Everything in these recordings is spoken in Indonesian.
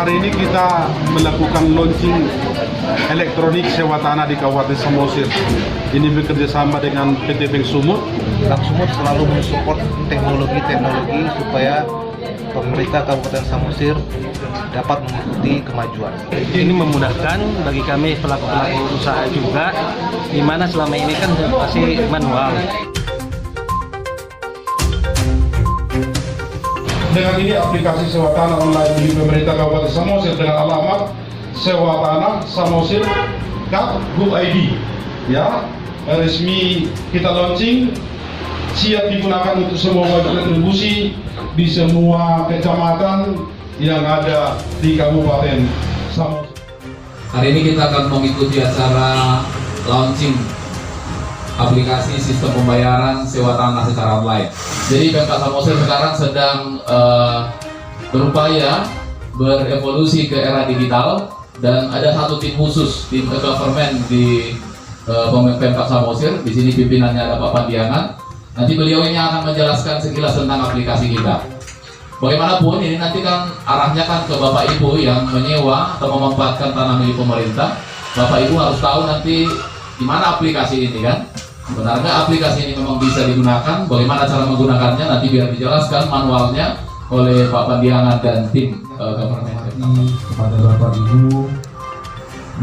Hari ini kita melakukan launching elektronik sewa tanah di Kabupaten Samosir. Ini bekerja sama dengan PT Bank Sumut. Bank Sumut selalu mensupport teknologi supaya pemerintah Kabupaten Samosir dapat mengikuti kemajuan. Ini memudahkan bagi kami pelaku-pelaku usaha juga, di mana selama ini kan masih manual. Dengan ini aplikasi sewa tanah online milik pemerintah Kabupaten Samosir dengan alamat sewa tanah samosir.go.id, ya, resmi kita launching, siap digunakan untuk semua wajib kontribusi di semua kecamatan yang ada di Kabupaten Samosir. Hari ini kita akan mengikuti acara launching aplikasi sistem pembayaran sewa tanah secara online. Jadi Pemkab Samosir sekarang sedang berupaya berevolusi ke era digital, dan ada satu tim khusus, tim government di Pemkab Samosir. Di sini pimpinannya ada Pak Pandiangan. Nanti beliau ini akan menjelaskan sekilas tentang aplikasi kita. Bagaimanapun ini nanti kan arahnya kan ke Bapak Ibu yang menyewa atau memanfaatkan tanah milik pemerintah. Bapak Ibu harus tahu nanti di mana aplikasi ini kan. Benarkah aplikasi ini memang bisa digunakan? Bagaimana cara menggunakannya? Nanti biar dijelaskan manualnya oleh Pak Pandiangan dan tim government. Kepada Bapak Ibu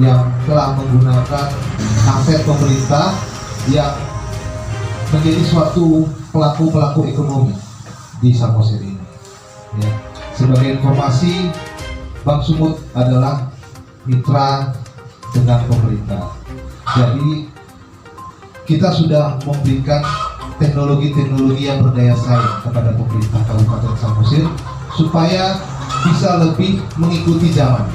yang telah menggunakan aset pemerintah yang menjadi suatu pelaku ekonomi di Samosir ini. Ya. Sebagai informasi, Bank Sumut adalah mitra dengan pemerintah. Jadi kita sudah memberikan teknologi-teknologi yang berdaya saing kepada pemerintah Kabupaten Samosir supaya bisa lebih mengikuti zaman.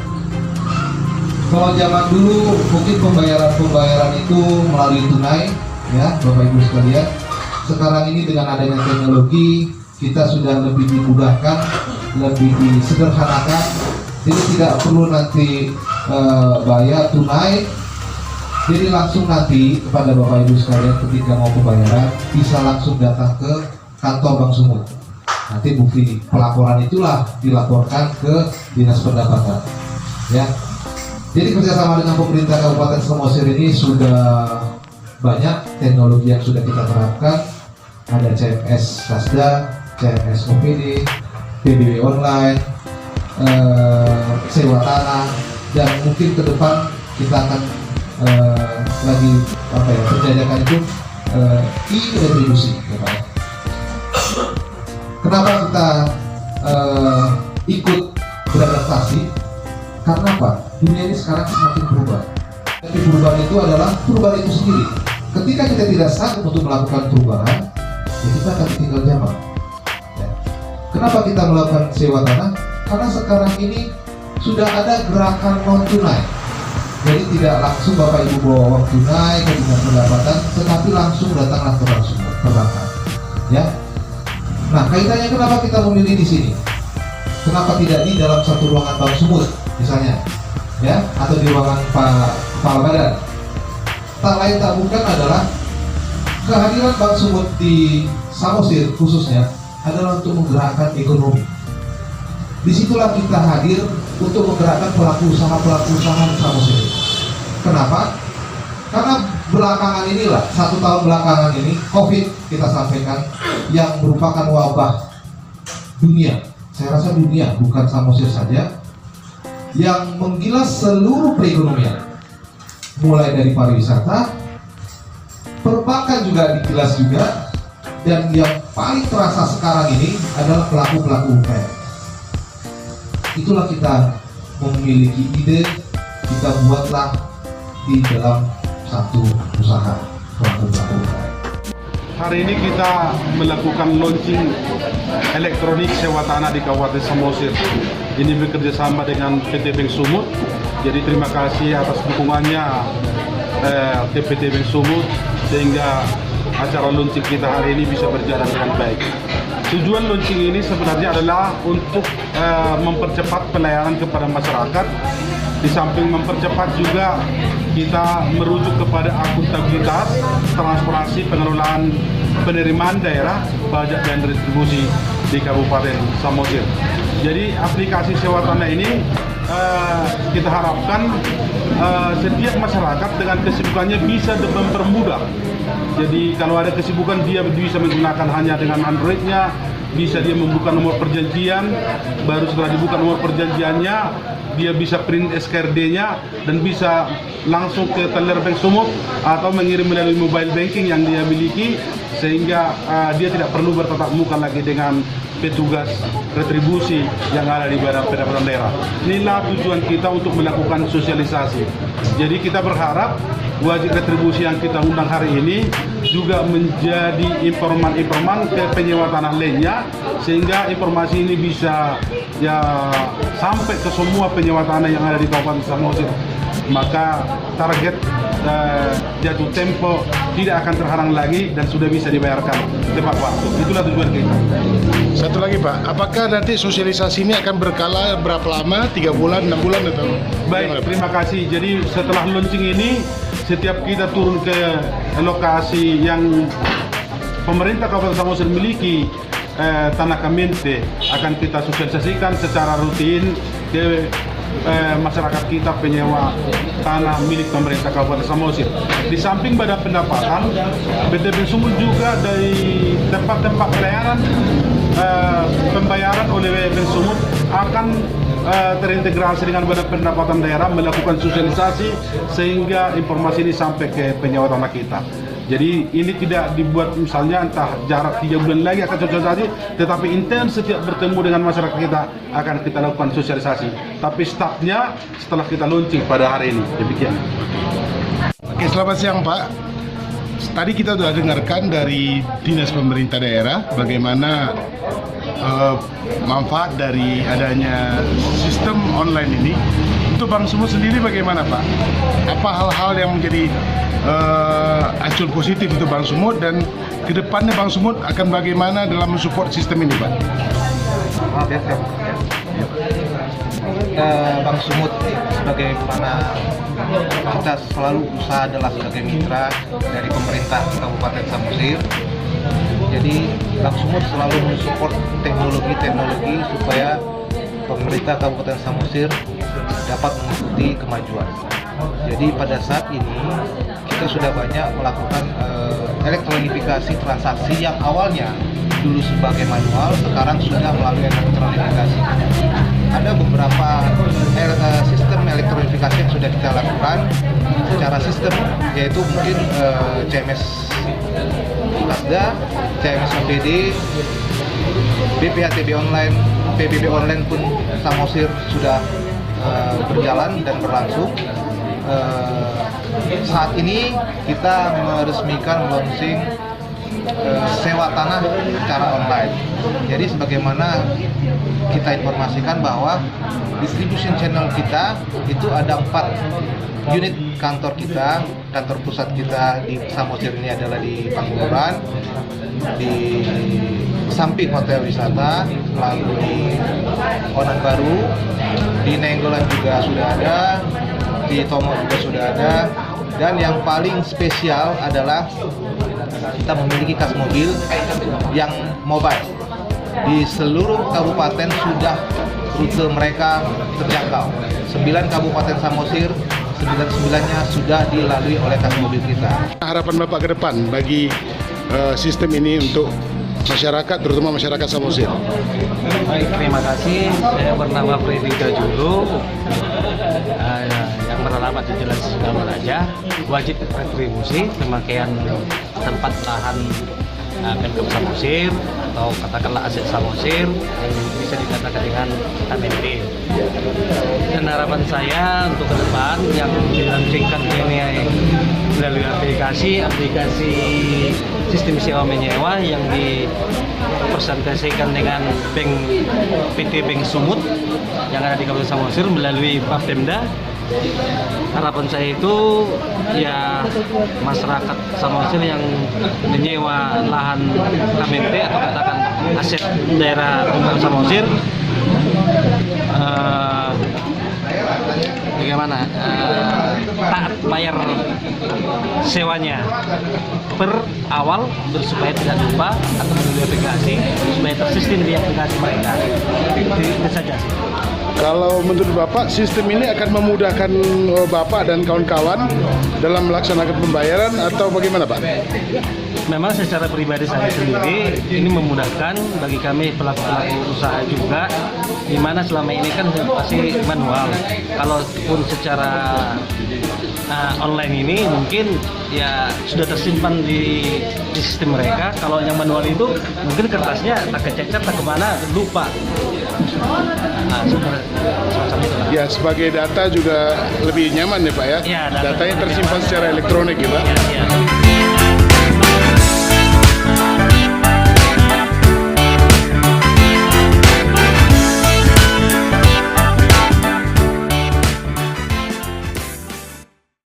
Kalau zaman dulu mungkin pembayaran itu melalui tunai, ya Bapak Ibu sekalian. Sekarang ini dengan adanya teknologi kita sudah lebih dimudahkan, lebih disederhanakan. Jadi tidak perlu nanti bayar tunai. Jadi langsung nanti kepada Bapak Ibu sekalian ketika mau pembayaran bisa langsung datang ke kantor Bank Sumut. Nanti bukti pelaporan itulah dilaporkan ke Dinas Pendapatan. Ya. Jadi kerjasama dengan pemerintah Kabupaten Samosir ini sudah banyak teknologi yang sudah kita terapkan. Ada CMS Rasda, CMS OPD, PBB online, sewa tanah, dan mungkin ke depan kita akan lagi perjajakan itu e-retribusi, ya Pak. Kenapa kita ikut beradaptasi? Karena apa? Dunia ini sekarang semakin berubah. Tapi perubahan itu adalah perubahan itu sendiri. Ketika kita tidak sanggup untuk melakukan perubahan, ya kita akan tinggal zaman. Ya. Kenapa kita melakukan sewa tanah? Karena sekarang ini sudah ada gerakan non tunai. Jadi tidak langsung Bapak Ibu bawa uang tunai ke Dinas Pendapatan, tetapi langsung datanglah ke Bank Sumut perbankan. Ya. Nah, kaitannya kenapa kita memilih di sini? Kenapa tidak di dalam satu ruangan Bank Sumut misalnya, ya, atau di ruangan Pak Badan? Tak lain tak bukan adalah kehadiran Bank Sumut di Samosir khususnya adalah untuk menggerakkan ekonomi. Disitulah kita hadir untuk menggerakkan pelaku usaha di Samosir. Kenapa? Karena belakangan inilah, 1 tahun belakangan ini, COVID kita sampaikan, yang merupakan wabah dunia. Saya rasa dunia, bukan Samosir saja, yang menggilas seluruh perekonomian. Mulai dari pariwisata, perbankan juga digilas juga, dan yang paling terasa sekarang ini adalah pelaku-pelaku UMKM. Itulah kita memiliki ide, kita buatlah di dalam satu usaha pelaku-pelaku UMKM. Hari ini kita melakukan launching elektronik sewa tanah di Kabupaten Samosir. Ini bekerja sama dengan PT Bank Sumut. Jadi terima kasih atas dukungannya PT Bank Sumut sehingga acara launching kita hari ini bisa berjalan dengan baik. Tujuan launching ini sebenarnya adalah untuk mempercepat pelayanan kepada masyarakat. Di samping mempercepat juga kita merujuk kepada akuntabilitas, transparansi pengelolaan penerimaan daerah pajak dan retribusi di Kabupaten Samosir. Jadi aplikasi sewa tanah ini kita harapkan setiap masyarakat dengan kesibukannya bisa mempermudah. Jadi kalau ada kesibukan dia bisa menggunakan hanya dengan Androidnya, bisa dia membuka nomor perjanjian, baru setelah dibuka nomor perjanjiannya dia bisa print SKRD-nya dan bisa langsung ke teller Bank Sumut atau mengirim melalui mobile banking yang dia miliki, sehingga dia tidak perlu bertatap muka lagi dengan petugas retribusi yang ada di Badan Pendapatan Daerah. Inilah tujuan kita untuk melakukan sosialisasi. Jadi kita berharap wajib retribusi yang kita undang hari ini juga menjadi informan-informan ke penyewa tanah lainnya, sehingga informasi ini bisa sampai ke semua penyewa tanah yang ada di Kabupaten Samosir. Maka target jatuh tempo tidak akan terhalang lagi dan sudah bisa dibayarkan tepat waktu. Itulah tujuan kita. Satu lagi Pak, apakah nanti sosialisasi ini akan berkala berapa lama? 3 bulan, 6 bulan atau? Baik, terima kasih. Jadi setelah launching ini, setiap kita turun ke lokasi yang pemerintah Kabupaten Samosir miliki tanah Kamente, akan kita sosialisasikan secara rutin ke masyarakat kita penyewa tanah milik pemerintah Kabupaten Samosir. Di samping Badan Pendapatan, PT Bank Sumut juga dari tempat-tempat pelayanan pembayaran oleh Bank Sumut akan terintegrasi dengan Badan Pendapatan Daerah, melakukan sosialisasi sehingga informasi ini sampai ke penyewa tanah kita. Jadi ini tidak dibuat misalnya entah jarak 3 bulan lagi akan sosialisasi, tetapi intens setiap bertemu dengan masyarakat kita akan kita lakukan sosialisasi. Tapi startnya setelah kita launching pada hari ini. Demikian. Oke, selamat siang Pak. Tadi kita sudah dengarkan dari Dinas Pemerintah Daerah bagaimana manfaat dari adanya sistem online ini. Untuk Bank Sumut sendiri bagaimana Pak? Apa hal-hal yang menjadi acuan positif untuk Bank Sumut, dan kedepannya Bank Sumut akan bagaimana dalam mensupport sistem ini Pak? Maaf ya, Bank Sumut sebagaimana kita selalu usaha adalah sebagai mitra dari pemerintah Kabupaten Samosir. Jadi Bank Sumut selalu mensupport teknologi supaya pemerintah Kabupaten Samosir dapat mengikuti kemajuan. Jadi pada saat ini kita sudah banyak melakukan elektronifikasi transaksi yang awalnya dulu sebagai manual, sekarang sudah melalui elektronifikasi. Ada beberapa sistem elektronifikasi yang sudah kita lakukan secara sistem, yaitu mungkin CMS Kasda, CMS APD, BPHTB online, PBB online pun Samosir sudah berjalan dan berlangsung. Saat ini kita meresmikan launching sewa tanah secara online. Jadi sebagaimana kita informasikan bahwa distribution channel kita itu ada 4 unit kantor kita. Kantor pusat kita di Samosir ini adalah di Panguran, di samping hotel wisata, lalu di Onan Baru, di Nenggolan juga sudah ada, di Tomo juga sudah ada, dan yang paling spesial adalah kita memiliki kas mobil yang mobile. Di seluruh kabupaten sudah rute mereka terjangkau. 9 kabupaten Samosir, 9-9-nya sudah dilalui oleh kas mobil kita. Harapan Bapak ke depan bagi sistem ini untuk masyarakat, terutama masyarakat Samosir. Baik, terima kasih. Saya bernama Freddy Gajulu, yang beralamat di Jalan Singamon aja. Wajib retribusi pemakaian tempat lahan Pemkab Samosir atau katakanlah aset Samosir yang bisa dikatakan dengan KMP. Dan harapan saya untuk ke depan yang dilaunchingkan ini melalui aplikasi sistem sewa menyewa yang dipresentasikan dengan PT Bank Sumut yang ada di Kabupaten Samosir melalui Bapemda. Harapan saya itu ya masyarakat Samosir yang menyewa lahan KMP atau katakan aset daerah Samosir bagaimana taat bayar sewanya per awal supaya tidak lupa atau melalui aplikasi supaya tersistem di aplikasi mereka. Itu saja sih. Kalau menurut Bapak, sistem ini akan memudahkan Bapak dan kawan-kawan dalam melaksanakan pembayaran atau bagaimana, Pak? Memang secara pribadi saya sendiri ini memudahkan bagi kami pelaku-pelaku usaha juga, di mana selama ini kan masih manual. Kalaupun secara online ini mungkin ya sudah tersimpan di sistem mereka. Kalau yang manual itu mungkin kertasnya tak kececer, tak kemana, lupa. Ya, sebagai data juga lebih nyaman ya Pak ya? Ya, datanya tersimpan secara elektronik ya Pak? Ya, ya.